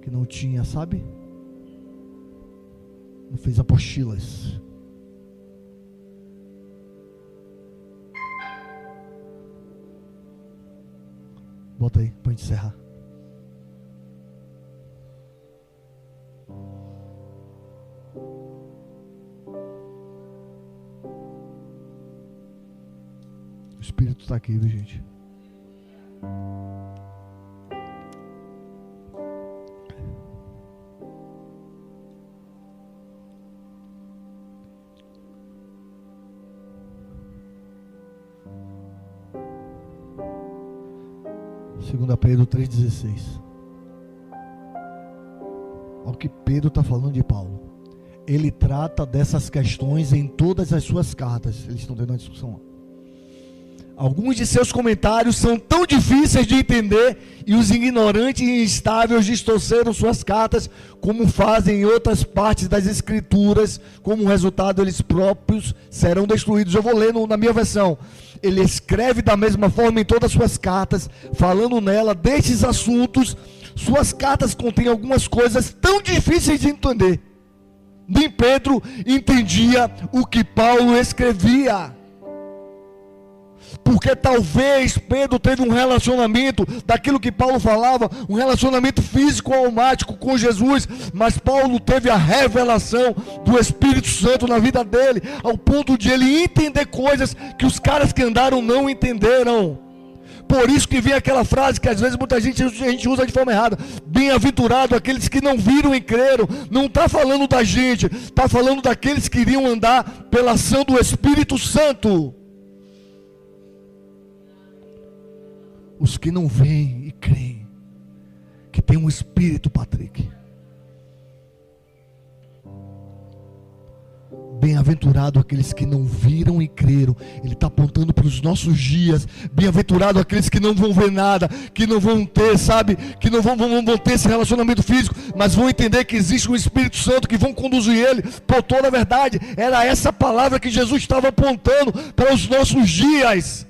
Que não tinha, sabe? Não fez apostilas. Bota aí, para a gente encerrar. O Espírito está aqui, viu, gente? Segunda Pedro 3,16. Olha o que Pedro está falando de Paulo. Ele trata dessas questões em todas as suas cartas. Eles estão tendo uma discussão lá. Alguns de seus comentários são tão difíceis de entender e os ignorantes e instáveis distorceram suas cartas, como fazem em outras partes das Escrituras. Como resultado, eles próprios serão destruídos. Eu vou ler na minha versão. Ele escreve da mesma forma em todas as suas cartas, falando nela destes assuntos. Suas cartas contêm algumas coisas tão difíceis de entender. Nem Pedro entendia o que Paulo escrevia. Porque talvez Pedro teve um relacionamento daquilo que Paulo falava, um relacionamento físico almático com Jesus, mas Paulo teve a revelação do Espírito Santo na vida dele, ao ponto de ele entender coisas que os caras que andaram não entenderam. Por isso que vem aquela frase que às vezes muita gente usa de forma errada: bem-aventurado aqueles que não viram e creram. Não está falando da gente, está falando daqueles que iriam andar pela ação do Espírito Santo. Os que não veem e creem, que tem um Espírito, Patrick. Bem-aventurado aqueles que não viram e creram. Ele está apontando para os nossos dias. Bem-aventurado aqueles que não vão ver nada, que não vão ter, sabe, que não vão ter esse relacionamento físico, mas vão entender que existe um Espírito Santo que vão conduzir ele por toda a verdade. Era essa palavra que Jesus estava apontando para os nossos dias.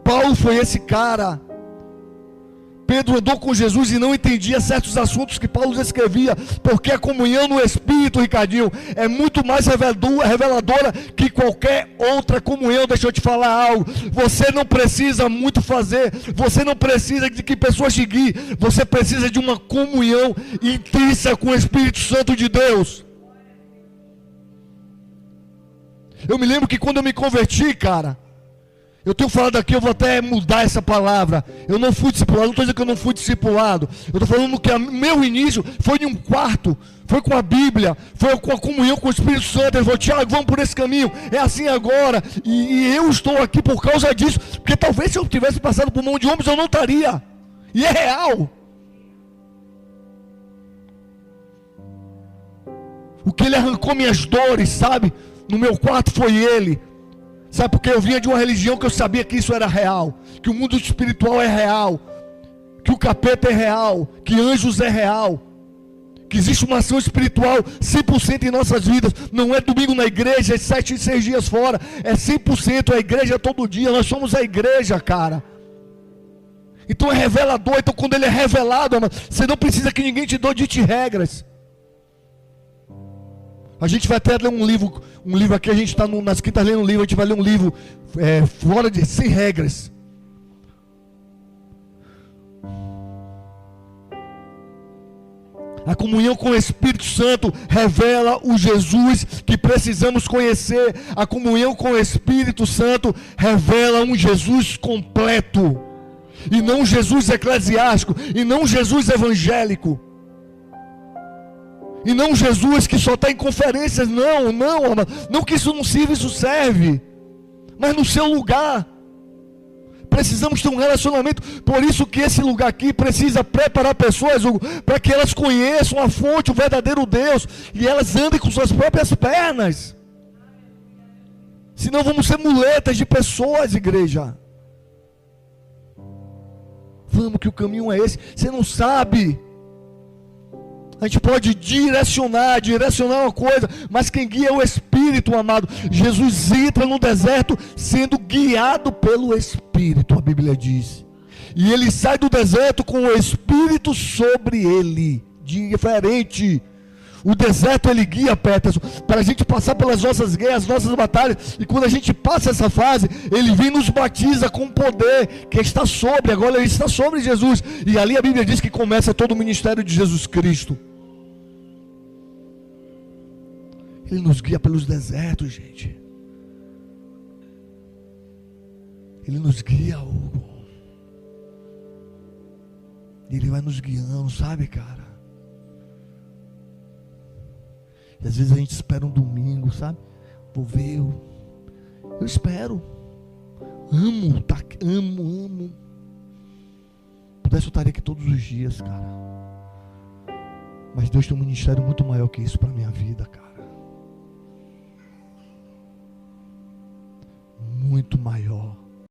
Paulo foi esse cara. Pedro andou com Jesus e não entendia certos assuntos que Paulo escrevia, porque a comunhão no Espírito, Ricardinho, é muito mais reveladora que qualquer outra comunhão. Deixa eu te falar algo: você não precisa muito fazer, você não precisa de que pessoas te guiem, você precisa de uma comunhão intensa com o Espírito Santo de Deus. Eu me lembro que quando eu me converti, cara, eu tenho falado aqui, eu vou até mudar essa palavra. Eu não fui discipulado, não estou dizendo que eu não fui discipulado. Eu estou falando que o meu início foi em um quarto, foi com a Bíblia, foi com a comunhão com o Espírito Santo. Ele falou: Tiago, vamos por esse caminho, é assim agora. E eu estou aqui por causa disso, porque talvez se eu tivesse passado por mão de homens, eu não estaria. E é real. O que ele arrancou minhas dores, sabe, no meu quarto foi ele. Sabe, porque eu vinha de uma religião que eu sabia que isso era real, que o mundo espiritual é real, que o capeta é real, que anjos é real, que existe uma ação espiritual 100% em nossas vidas. Não é domingo na igreja, é 7 e 6 dias fora, é 100% a igreja todo dia. Nós somos a igreja, cara. Então é revelador. Então quando ele é revelado, você não precisa que ninguém te dite regras. A gente vai até ler um livro aqui, a gente está nas quintas lendo um livro, a gente vai ler um livro fora de, sem regras. A comunhão com o Espírito Santo revela o Jesus que precisamos conhecer. A comunhão com o Espírito Santo revela um Jesus completo, e não um Jesus eclesiástico, e não um Jesus evangélico, e não Jesus que só está em conferências. Não que isso não sirva, isso serve, mas no seu lugar. Precisamos ter um relacionamento. Por isso que esse lugar aqui precisa preparar pessoas, Hugo, para que elas conheçam a fonte, o verdadeiro Deus, e elas andem com suas próprias pernas. Senão vamos ser muletas de pessoas, igreja. Vamos, que o caminho é esse. Você não sabe. A gente pode direcionar uma coisa, mas quem guia é o Espírito, amado. Jesus entra no deserto sendo guiado pelo Espírito, a Bíblia diz. E ele sai do deserto com o Espírito sobre ele. Diferente. O deserto ele guia, Peterson, para a gente passar pelas nossas guerras, nossas batalhas. E quando a gente passa essa fase, ele vem e nos batiza com poder que está sobre. Agora ele está sobre Jesus. E ali a Bíblia diz que começa todo o ministério de Jesus Cristo. Ele nos guia pelos desertos, gente. Ele nos guia, Hugo. Ele vai nos guiando, sabe, cara? E às vezes a gente espera um domingo, sabe? Vou ver, eu espero. Amo. Pudesse eu estaria aqui todos os dias, cara. Mas Deus tem um ministério muito maior que isso para a minha vida, cara. muito maior.